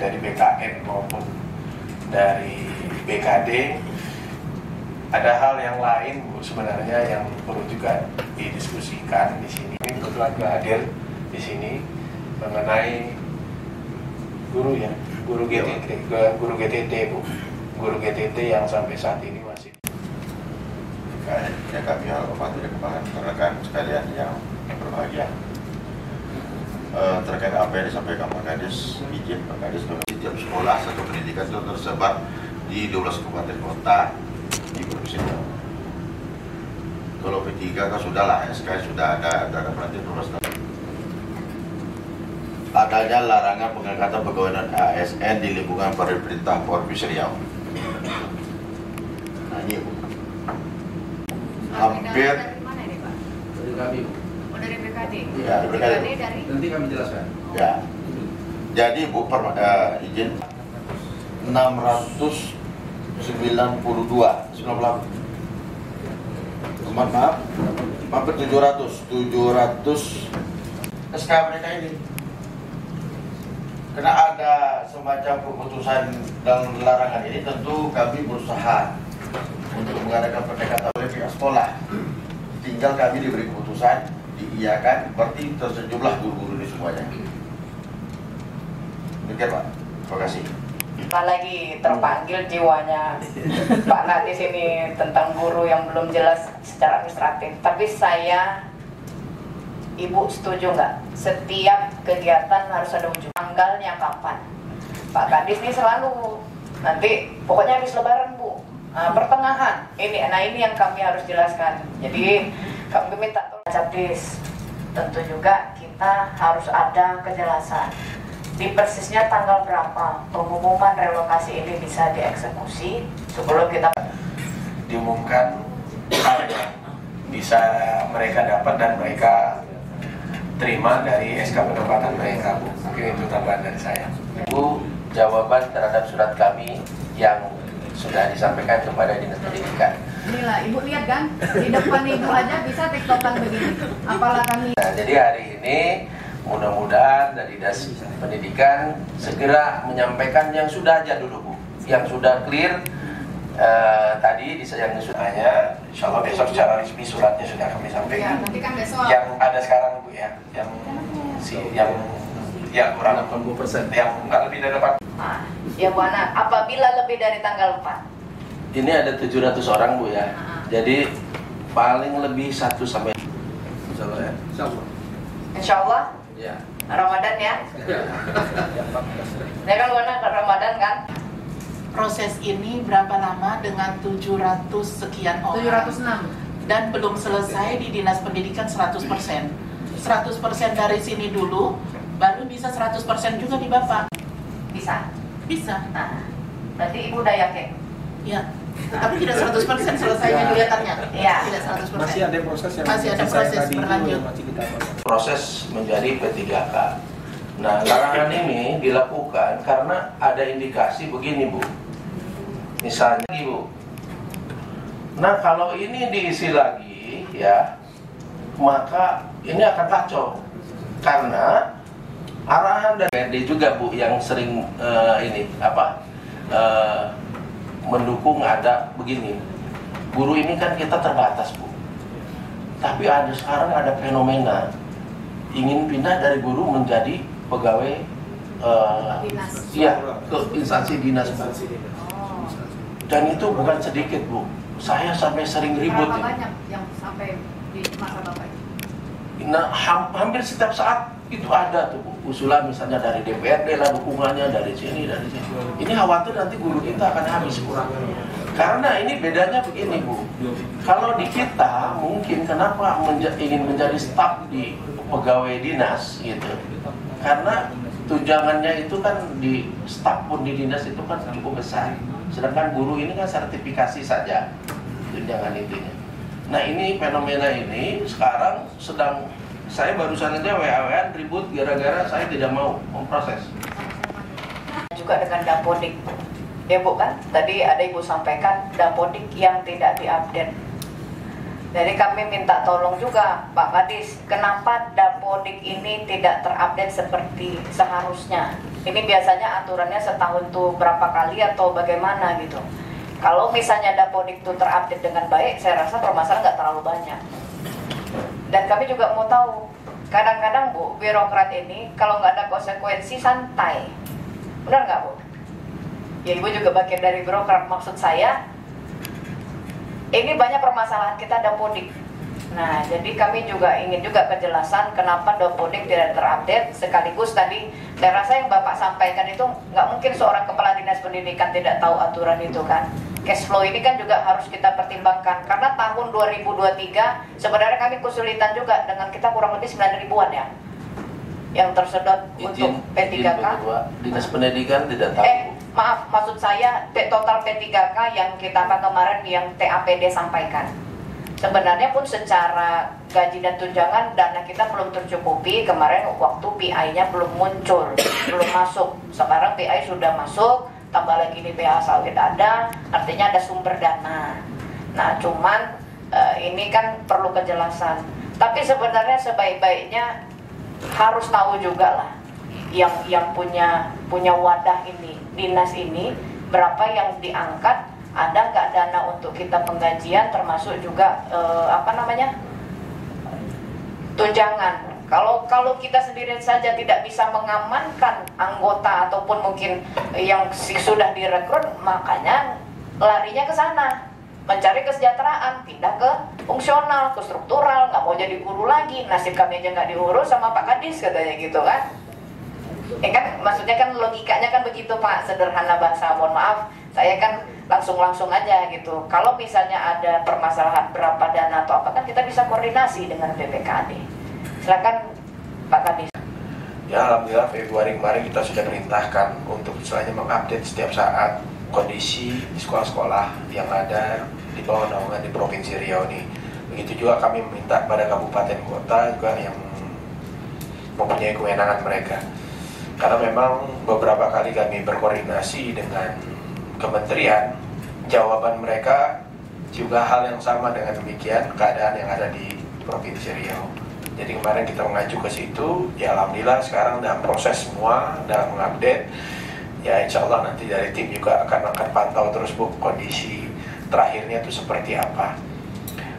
dari BKN maupun dari BKD. Ada hal yang lain Bu sebenarnya yang perlu juga didiskusikan di sini. Ini kebetulan hadir di sini mengenai guru ya, guru GTT Bu, guru GTT yang sampai saat ini masih. Ya kami hormati rekan-rekan sekalian yang berbahagia. Terkait apa yang disampaikan Pak Kadis, izin Pak Kadis, setiap sekolah satu pendidikan itu tersebar di 12 kabupaten kota di Provinsi Riau. Kalau P3 kan sudah lah, SK sudah ada perhatian 12 tahun. Adanya larangan pengangkatan pegawai non ASN di lingkungan pemerintah Provinsi Riau. Nah ini Bu. Hampir dari mana ini Pak? Dari kami, Bu. Oh dari BKD? Ya, dari BKD. Dari? Nanti kami jelaskan. Ya. Jadi Bu, izin 692 maaf, hampir 700 SK mereka ini. Karena ada semacam keputusan dan larangan ini, tentu kami berusaha untuk mengadakan pendekatan oleh pihak sekolah. Tinggal kami diberi keputusan, diiyakan, berarti tersejumlah guru-guru ini semuanya. Demikian Pak, terima kasih. Lagi terpanggil jiwanya Pak Nadis ini tentang guru yang belum jelas secara administratif. Tapi saya, Ibu setuju nggak? Setiap kegiatan harus ada ujung. Tanggalnya kapan? Pak Kadis ini selalu nanti pokoknya habis Lebaran Bu. Nah, pertengahan ini, ini yang kami harus jelaskan. Jadi kami minta tolong Kadis. Tentu juga kita harus ada kejelasan. Di persisnya tanggal berapa pengumuman relokasi ini bisa dieksekusi sebelum kita diumumkan hal yang bisa mereka dapat dan mereka terima dari SK penempatan mereka Bu. Mungkin itu tambahan dari saya. Bu, jawaban terhadap surat kami yang sudah disampaikan kepada Dinas Pendidikan. Inilah Ibu lihat kan, di depan Ibu aja bisa tiktokan begini. Apalah kami. Nah, jadi hari ini mudah-mudahan dari Dinas Pendidikan segera menyampaikan yang sudah aja dulu Bu, yang sudah clear tadi yang Hanya insya Allah besok secara resmi suratnya sudah kami Ya, sampaikan. nanti kan besok. Yang ada sekarang Bu ya, yang kurang 80%. yang nggak lebih dari 8. Nah, ya Bu Ana, apabila lebih dari tanggal 4 Ini ada 700 orang Bu ya. Jadi paling lebih 1 sampai Insya Allah ya. Insya Allah Ya. Ramadan ya. Ya kan Bu Ana, Ramadan kan. Proses ini berapa lama dengan 700 sekian orang 706. dan belum selesai di Dinas Pendidikan 100%. 100% dari sini dulu, baru bisa 100% juga di Bapak. Bisa. Bisa. Nah, berarti Ibu udah yakin? Ya. Tapi tidak 100% selesainya kelihatannya. Iya. Tidak 100%. Masih ada proses yang Masih ada proses berlanjut. masih kita Proses menjadi P3K. Nah, larangan ini dilakukan karena ada indikasi begini Bu. Misalnya Bu. Nah, kalau ini diisi lagi ya, maka ini akan kacau. Karena arahan dari PRD juga Bu yang sering mendukung ada begini. Guru ini kan kita terbatas Bu. Tapi sekarang ada fenomena ingin pindah dari guru menjadi pegawai Dinas. iya, ke instansi dinas Bu. Dan itu bukan sedikit Bu. Saya sampai sering ribut. Berapa banyak yang sampai di masa Bapak ini? Nah, hampir setiap saat itu ada tuh Bu. Usulan misalnya dari DPRD lah dukungannya, dari sini, dari sini. Ini khawatir nanti guru kita akan habis kurang. Karena ini bedanya begini Bu. Kalau di kita mungkin kenapa ingin menjadi staf di pegawai dinas gitu. Karena tunjangannya itu kan di staf pun di dinas itu kan cukup besar. Sedangkan guru ini kan sertifikasi saja tunjangan itunya. Nah ini fenomena ini sekarang saya barusan aja WA-WA ribut gara-gara saya tidak mau memproses. Juga dengan Dapodik. Ya Bu kan, tadi ada Ibu sampaikan Dapodik yang tidak diupdate. Jadi kami minta tolong juga Pak Kadis, kenapa Dapodik ini tidak terupdate seperti seharusnya? Ini biasanya aturannya setahun tuh berapa kali atau bagaimana gitu. Kalau misalnya Dapodik itu terupdate dengan baik, saya rasa permasalahan nggak terlalu banyak. Dan kami juga mau tahu, kadang-kadang Bu, birokrat ini kalau nggak ada konsekuensi santai. Benar nggak Bu? Ya Ibu juga bagian dari birokrat, maksud saya ini banyak permasalahan kita Dapodik. Nah, jadi kami juga ingin juga kejelasan kenapa Dapodik tidak terupdate. Sekaligus tadi, saya rasa yang Bapak sampaikan itu nggak mungkin seorang kepala dinas pendidikan tidak tahu aturan itu kan. Cash flow ini kan juga harus kita pertimbangkan. Karena tahun 2023 sebenarnya kami kesulitan juga dengan kita kurang lebih 9 ribuan ya yang tersedot untuk P3K. Dinas pendidikan tidak tahu. Maaf, maksud saya total P3K yang kita kemarin yang TAPD sampaikan. Sebenarnya pun secara gaji dan tunjangan dana kita belum tercukupi. Kemarin waktu PI-nya belum muncul, belum masuk. Sekarang PI sudah masuk, tambah lagi di PH sawit ada, artinya ada sumber dana. Nah, cuman ini kan perlu kejelasan. Tapi sebenarnya sebaik-baiknya harus tahu juga lah yang punya wadah ini, dinas ini, berapa yang diangkat. Ada nggak dana untuk kita penggajian, termasuk juga tunjangan. Kalau kita sendiri saja tidak bisa mengamankan anggota ataupun mungkin yang sudah direkrut, makanya larinya ke sana, mencari kesejahteraan, pindah ke fungsional, ke struktural, nggak mau jadi guru lagi, nasib kami aja nggak diurus sama Pak Kadis katanya gitu kan. Kan maksudnya kan logikanya kan begitu Pak, sederhana bahasa, mohon maaf, saya kan langsung aja gitu. Kalau misalnya ada permasalahan berapa dana atau apa kan kita bisa koordinasi dengan BPKD. Silakan Pak Kadis. Ya alhamdulillah Februari kemarin kita sudah perintahkan untuk istilahnya mengupdate setiap saat kondisi di sekolah-sekolah yang ada di bawah naungan di Provinsi Riau ini. Begitu juga kami meminta pada kabupaten kota juga yang mempunyai kewenangan mereka. Karena memang beberapa kali kami berkoordinasi dengan kementerian, jawaban mereka juga hal yang sama dengan demikian keadaan yang ada di Provinsi Riau. Jadi kemarin kita mengacu ke situ, ya alhamdulillah sekarang dalam proses semua, dalam mengupdate. Ya insya Allah nanti dari tim juga akan pantau terus Bu kondisi terakhirnya itu seperti apa.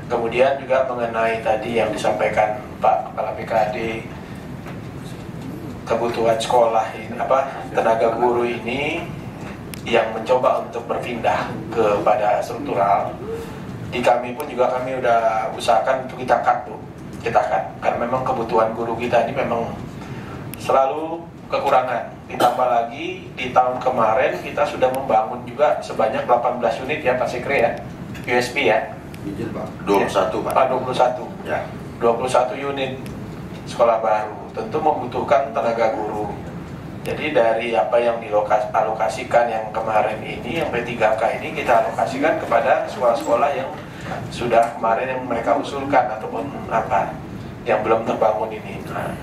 Kemudian juga mengenai tadi yang disampaikan Pak Kepala BKD, kebutuhan sekolah ini tenaga guru ini yang mencoba untuk berpindah kepada struktural. Di kami pun juga kami udah usahakan untuk kita cut Bu. Karena memang kebutuhan guru kita ini memang selalu kekurangan. Ditambah lagi di tahun kemarin kita sudah membangun juga sebanyak 18 unit ya Pak Sekre ya, USB ya. Izin Pak, 21 Pak. 21 Ya. 21 unit sekolah baru, tentu membutuhkan tenaga guru. Jadi dari apa yang dialokasikan yang kemarin ini, yang P3K ini kita alokasikan kepada sekolah-sekolah yang sudah kemarin yang mereka usulkan ataupun yang belum terbangun ini. Nah,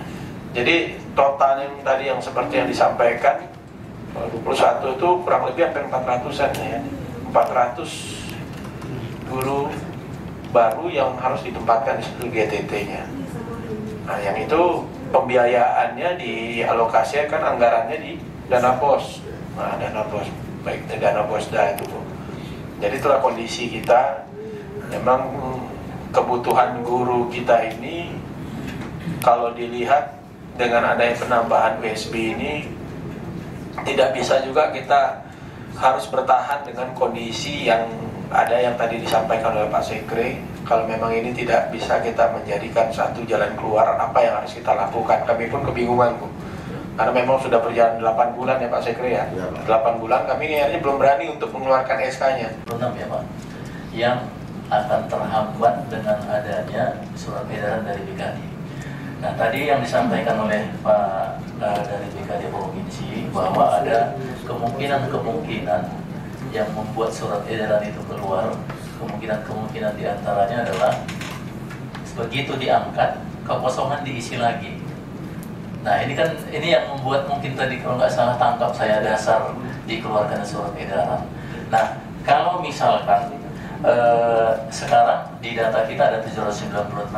jadi total yang tadi yang seperti yang disampaikan 21 itu kurang lebih hampir 400-an ya. 400 guru baru yang harus ditempatkan di situ GTT-nya. Nah, yang itu pembiayaannya dialokasikan anggarannya di dana pos. Nah, dana pos baik dana posda itu Bu. Jadi itulah kondisi kita. Memang kebutuhan guru kita ini kalau dilihat dengan adanya penambahan PSB ini tidak bisa juga kita harus bertahan dengan kondisi yang ada yang tadi disampaikan oleh Pak Sekre. Kalau memang ini tidak bisa kita menjadikan satu jalan keluar, apa yang harus kita lakukan? Kami pun kebingungan Bu, karena memang sudah berjalan 8 bulan ya Pak Sekre ya. 8 bulan kami akhirnya belum berani untuk mengeluarkan SK-nya. Program ya Pak, yang akan terhambat dengan adanya surat edaran dari BKD. Nah tadi yang disampaikan oleh Pak dari BKD Provinsi bahwa ada kemungkinan yang membuat surat edaran itu keluar. Kemungkinan diantaranya adalah begitu diangkat, kekosongan diisi lagi. Nah ini yang membuat mungkin tadi kalau nggak salah tangkap saya dasar dikeluarkan surat edaran. Nah kalau misalkan sekarang di data kita ada 796.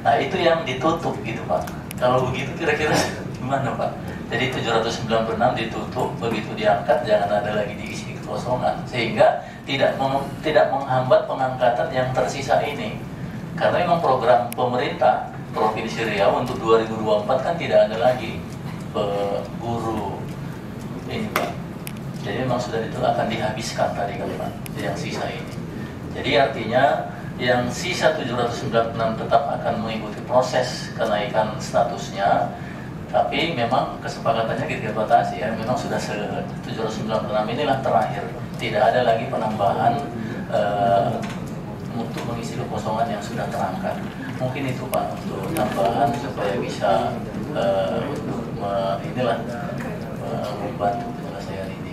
Nah itu yang ditutup gitu Pak. Kalau begitu kira-kira Gimana Pak? Jadi 796 ditutup, begitu diangkat jangan ada lagi diisi kekosongan, sehingga tidak menghambat pengangkatan yang tersisa ini. Karena memang program pemerintah Provinsi Riau untuk 2024 kan tidak ada lagi guru ini Pak. Jadi memang sudah itu akan dihabiskan tadi kan Pak, yang sisa ini. Jadi artinya yang sisa 796 tetap akan mengikuti proses kenaikan statusnya, tapi memang kesepakatannya kita batasi ya, memang sudah 796 inilah terakhir, tidak ada lagi penambahan untuk mengisi kekosongan yang sudah terangkat. Mungkin itu Pak untuk tambahan supaya bisa untuk membantu penyelesaian ini.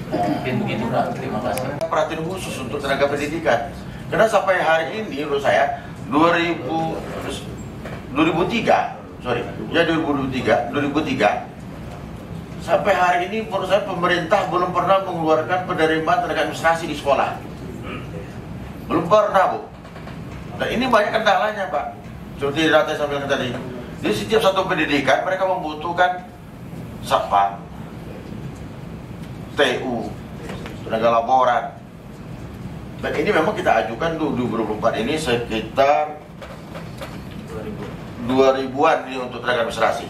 Mungkin begitu Pak, terima kasih. Perhatian khusus untuk tenaga pendidikan. Karena sampai hari ini menurut saya 2003 sampai hari ini menurut saya pemerintah belum pernah mengeluarkan penerimaan tenaga administrasi di sekolah. Belum pernah, Bu. Dan ini banyak kendalanya, Pak. Seperti data yang saya bilang tadi. Di setiap satu pendidikan mereka membutuhkan satpam, TU, tenaga laboran. Dan ini memang kita ajukan 2024 ini sekitar 2000-an ini untuk tenaga administrasi.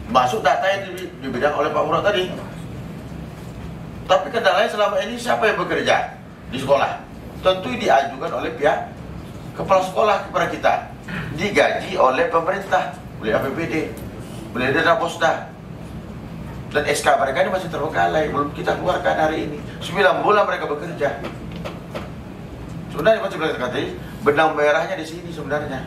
Masuk data yang dibidang oleh Pak Murad tadi. Tapi kendalanya selama ini siapa yang bekerja di sekolah? Tentu diajukan oleh pihak kepala sekolah kepada kita. Digaji oleh pemerintah, oleh APBD, oleh Dana Posda. Dan SK mereka ini masih terbengkalai, belum kita keluarkan hari ini. 9 bulan mereka bekerja. Sebenarnya macam tadi, benang merahnya di sini sebenarnya.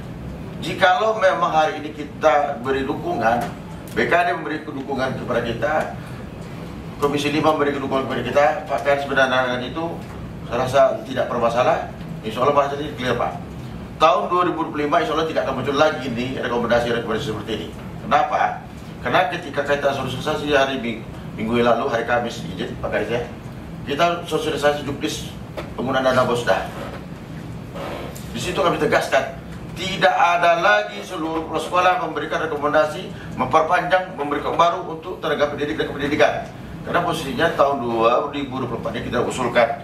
Jikalau memang hari ini kita beri dukungan, BKD memberi dukungan kepada kita, Komisi 5 memberi dukungan kepada kita, Pak Kan sebenarnya itu saya rasa tidak bermasalah. Insya Allah bahasa ini clear Pak. Tahun 2025 insya Allah tidak akan muncul lagi nih rekomendasi-rekomendasi seperti ini. Kenapa? Karena ketika kita sosialisasi hari minggu lalu, hari Kamis, izin Pak Kadis ya, kita sosialisasi juknis penggunaan dana Bosda. Di situ kami tegaskan, tidak ada lagi seluruh sekolah memberikan rekomendasi, memperpanjang, memberikan baru untuk tenaga pendidik dan kependidikan. Karena posisinya tahun 2024 ini kita usulkan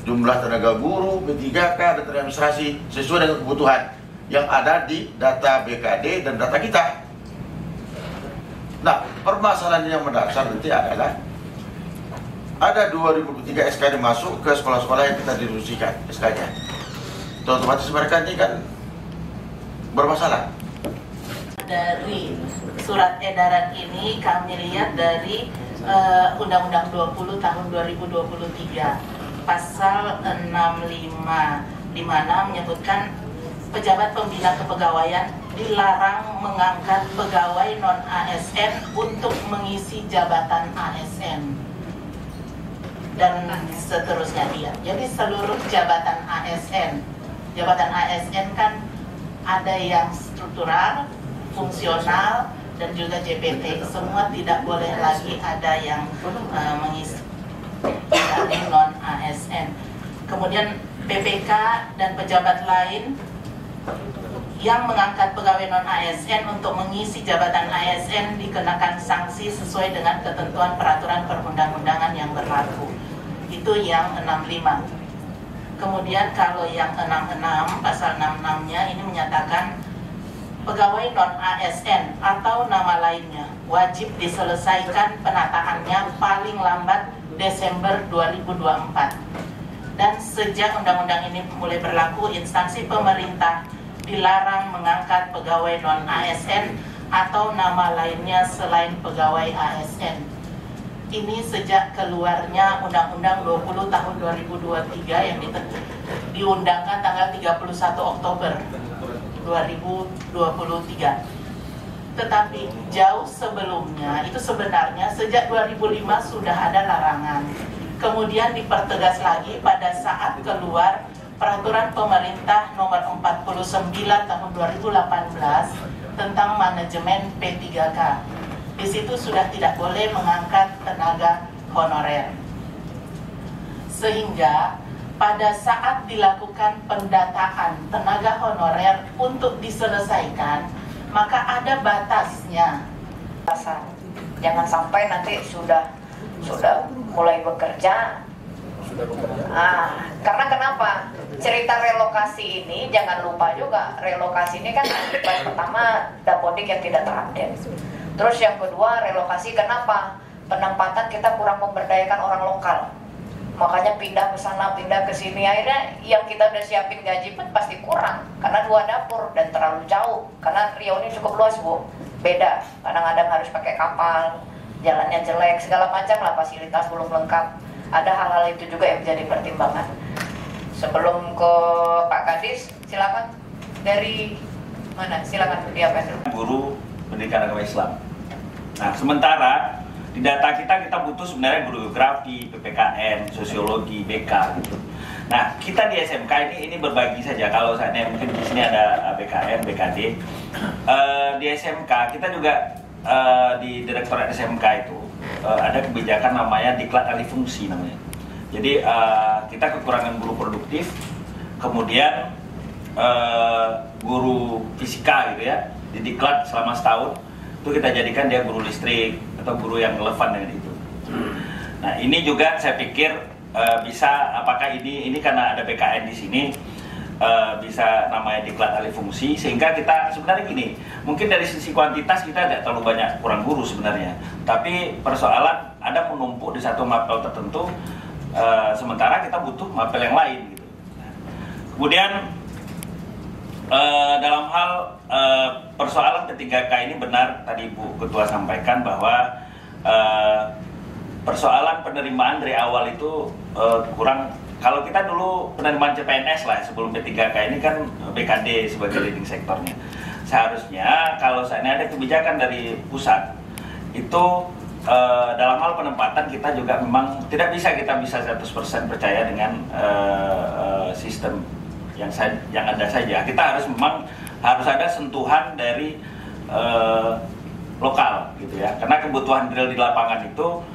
jumlah tenaga guru, P3K, dan tenaga administrasi sesuai dengan kebutuhan yang ada di data BKD dan data kita. Nah, permasalahan yang mendasar nanti adalah ada 2003 SK masuk ke sekolah-sekolah yang kita distribusikan SK-nya. Otomatis mereka ini kan bermasalah. Dari surat edaran ini kami lihat dari Undang-Undang 20 tahun 2023 pasal 6556 menyebutkan pejabat pembina kepegawaian dilarang mengangkat pegawai non-ASN untuk mengisi jabatan ASN dan seterusnya dia. Jadi seluruh jabatan ASN kan ada yang struktural, fungsional, dan juga JPT. Semua tidak boleh lagi ada yang mengisi dari non-ASN. Kemudian PPK dan pejabat lain yang mengangkat pegawai non-ASN untuk mengisi jabatan ASN dikenakan sanksi sesuai dengan ketentuan peraturan perundang-undangan yang berlaku. Itu yang 65. Kemudian kalau yang 66, pasal 66-nya ini menyatakan pegawai non-ASN atau nama lainnya wajib diselesaikan penataannya paling lambat Desember 2024. Dan sejak undang-undang ini mulai berlaku, instansi pemerintah dilarang mengangkat pegawai non-ASN atau nama lainnya selain pegawai ASN. Ini sejak keluarnya Undang-Undang 20 tahun 2023 yang diundangkan tanggal 31 Oktober 2023. Tetapi jauh sebelumnya, itu sebenarnya sejak 2005 sudah ada larangan. Kemudian dipertegas lagi pada saat keluar Peraturan Pemerintah Nomor 49 Tahun 2018 tentang manajemen P3K. Di situ sudah tidak boleh mengangkat tenaga honorer. Sehingga pada saat dilakukan pendataan tenaga honorer untuk diselesaikan, maka ada batasnya Jangan sampai nanti sudah mulai bekerja. Karena kenapa? Cerita relokasi ini jangan lupa juga, relokasi ini kan akibat pertama Dapodik yang tidak terupdate. Terus yang kedua relokasi kenapa? Penempatan kita kurang memberdayakan orang lokal. Makanya pindah ke sana, pindah ke sini, akhirnya yang kita udah siapin gaji pun pasti kurang karena 2 dapur dan terlalu jauh. Karena Riau ini cukup luas, Bu. Beda, kadang-kadang harus pakai kapal, jalannya jelek, segala macam lah, fasilitas belum lengkap. Ada hal-hal itu juga yang menjadi pertimbangan. Sebelum ke Pak Kadis, silakan dari mana? Silakan dia Pedro. Guru pendidikan agama Islam. Nah, sementara di data kita butuh sebenarnya guru geografi, PPKN, sosiologi, BK gitu. Nah, kita di SMK ini berbagi saja. Kalau saatnya mungkin di sini ada BKN, BKD. Di SMK kita juga di Direktorat SMK itu ada kebijakan namanya diklat alih fungsi namanya. Jadi kita kekurangan guru produktif, kemudian guru fisika gitu ya, didiklat selama setahun itu kita jadikan dia guru listrik atau guru yang relevan dengan itu. Nah ini juga saya pikir bisa, apakah ini karena ada BKN di sini bisa namanya diklat alih fungsi, sehingga kita sebenarnya gini, mungkin dari sisi kuantitas kita tidak terlalu banyak kurang guru sebenarnya, tapi persoalan ada menumpuk di satu mapel tertentu, sementara kita butuh mapel yang lain gitu. Kemudian dalam hal persoalan P3K ini benar tadi Bu Ketua sampaikan bahwa persoalan penerimaan dari awal itu kurang. Kalau kita dulu penerimaan CPNS lah sebelum P3K ini kan BKD sebagai leading sektornya. Seharusnya kalau seandainya ada kebijakan dari pusat itu dalam hal penempatan kita juga memang tidak bisa 100% percaya dengan sistem yang ada saja. Kita harus ada sentuhan dari lokal gitu ya. Karena kebutuhan drill di lapangan itu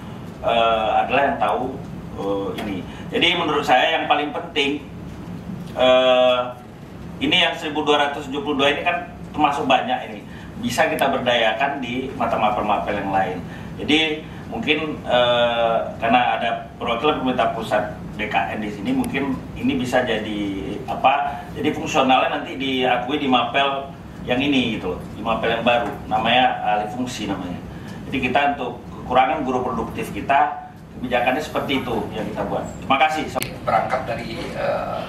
adalah yang tahu ini. Jadi menurut saya yang paling penting ini yang 1272 ini kan termasuk banyak ini. Bisa kita berdayakan di mapel-mapel yang lain. Jadi mungkin karena ada perwakilan pemerintah pusat BKN di sini, mungkin ini bisa jadi jadi fungsionalnya nanti diakui di mapel yang ini gitu loh, di mapel yang baru, namanya alih fungsi namanya. Jadi kita untuk kekurangan guru produktif kita, kebijakannya seperti itu yang kita buat. Terima kasih. Berangkat dari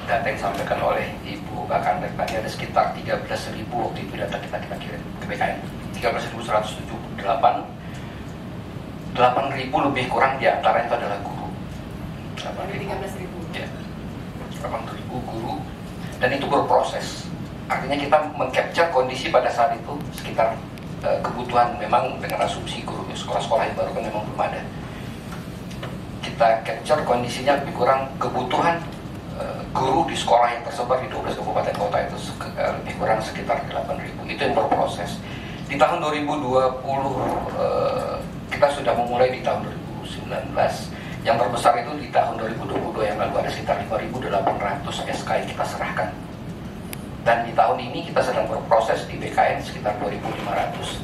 data yang disampaikan oleh Ibu Bakandek tadi, ada sekitar 13.000 waktu itu data kita kirim ke BKN, 13.178. 8.000 lebih kurang diantara itu adalah guru. 13.000. Ya, 8.000 guru, dan itu berproses. Artinya kita mengcapture kondisi pada saat itu sekitar kebutuhan, memang dengan asumsi guru sekolah-sekolah yang baru kan memang belum ada. Kita capture kondisinya lebih kurang kebutuhan guru di sekolah yang tersebar di 12 kabupaten kota itu lebih kurang sekitar 8.000. Itu yang berproses. Di tahun 2020 kita sudah memulai di tahun 2019. Yang terbesar itu di tahun 2022 yang lalu ada sekitar 5.800 SK yang kita serahkan. Dan di tahun ini kita sedang berproses di BKN sekitar 2.500.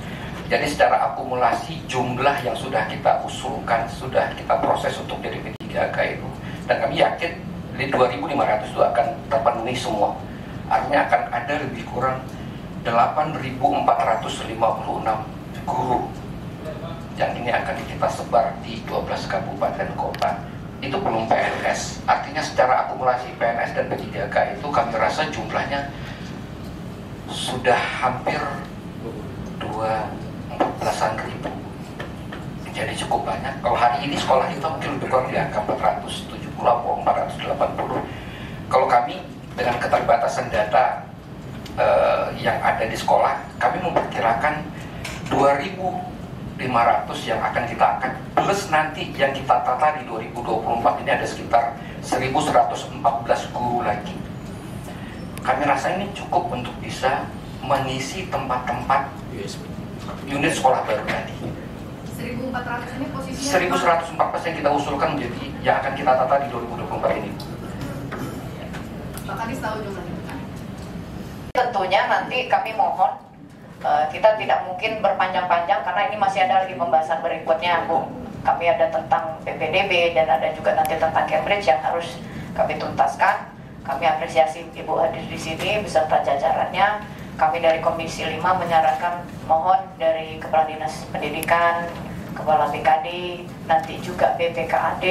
Jadi secara akumulasi jumlah yang sudah kita usulkan, sudah kita proses untuk jadi P3K itu. Dan kami yakin di 2.500 itu akan terpenuhi semua. Artinya akan ada lebih kurang 8.456 guru yang ini akan kita sebar di 12 kabupaten kota. Itu belum PNS. Artinya secara akumulasi PNS dan P3K itu kami rasa jumlahnya sudah hampir 14.000. Jadi cukup banyak. Kalau hari ini sekolah kita mungkin lebih kurang di angka 470 atau 480. Kalau kami dengan keterbatasan data yang ada di sekolah, kami memperkirakan 2.500 yang akan kita angkat, plus nanti yang kita tata di 2024 ini ada sekitar 1.114 guru lagi. Kami rasa ini cukup untuk bisa mengisi tempat-tempat unit sekolah baru tadi. 1.400 ini posisinya 1.114 yang kita usulkan menjadi yang akan kita tata di 2024 ini. Pak Kadis tahu jumlahnya kan? Tentunya nanti kami mohon kita tidak mungkin berpanjang-panjang karena ini masih ada lagi pembahasan berikutnya, Bu. Kami ada tentang PPDB dan ada juga nanti tentang Cambridge yang harus kami tuntaskan. Kami apresiasi Ibu hadir di sini beserta jajarannya. Kami dari Komisi 5 menyarankan mohon dari Kepala Dinas Pendidikan, Kepala BKD, nanti juga BPKAD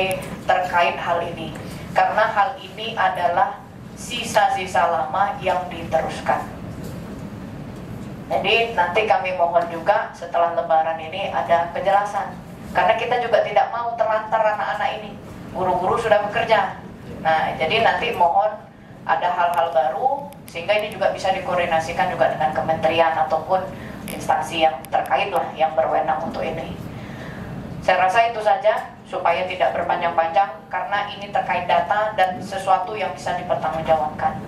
terkait hal ini. Karena hal ini adalah sisa-sisa lama yang diteruskan. Jadi nanti kami mohon juga setelah Lebaran ini ada penjelasan. Karena kita juga tidak mau terlantar anak-anak ini. Guru-guru sudah bekerja. Nah, jadi nanti mohon ada hal-hal baru sehingga ini juga bisa dikoordinasikan juga dengan kementerian ataupun instansi yang terkait lah yang berwenang untuk ini. Saya rasa itu saja supaya tidak berpanjang-panjang karena ini terkait data dan sesuatu yang bisa dipertanggungjawabkan.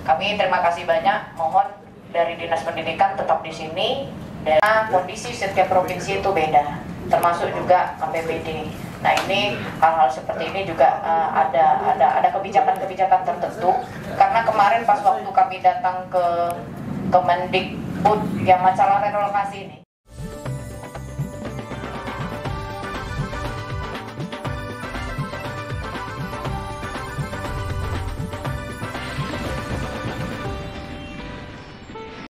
Kami terima kasih banyak. Mohon dari Dinas Pendidikan tetap di sini. Dan kondisi setiap provinsi itu beda, termasuk juga APBD. Nah, ini hal-hal seperti ini juga ada kebijakan-kebijakan tertentu. Karena kemarin pas waktu kami datang ke Kemendikbud yang masalah relokasi ini,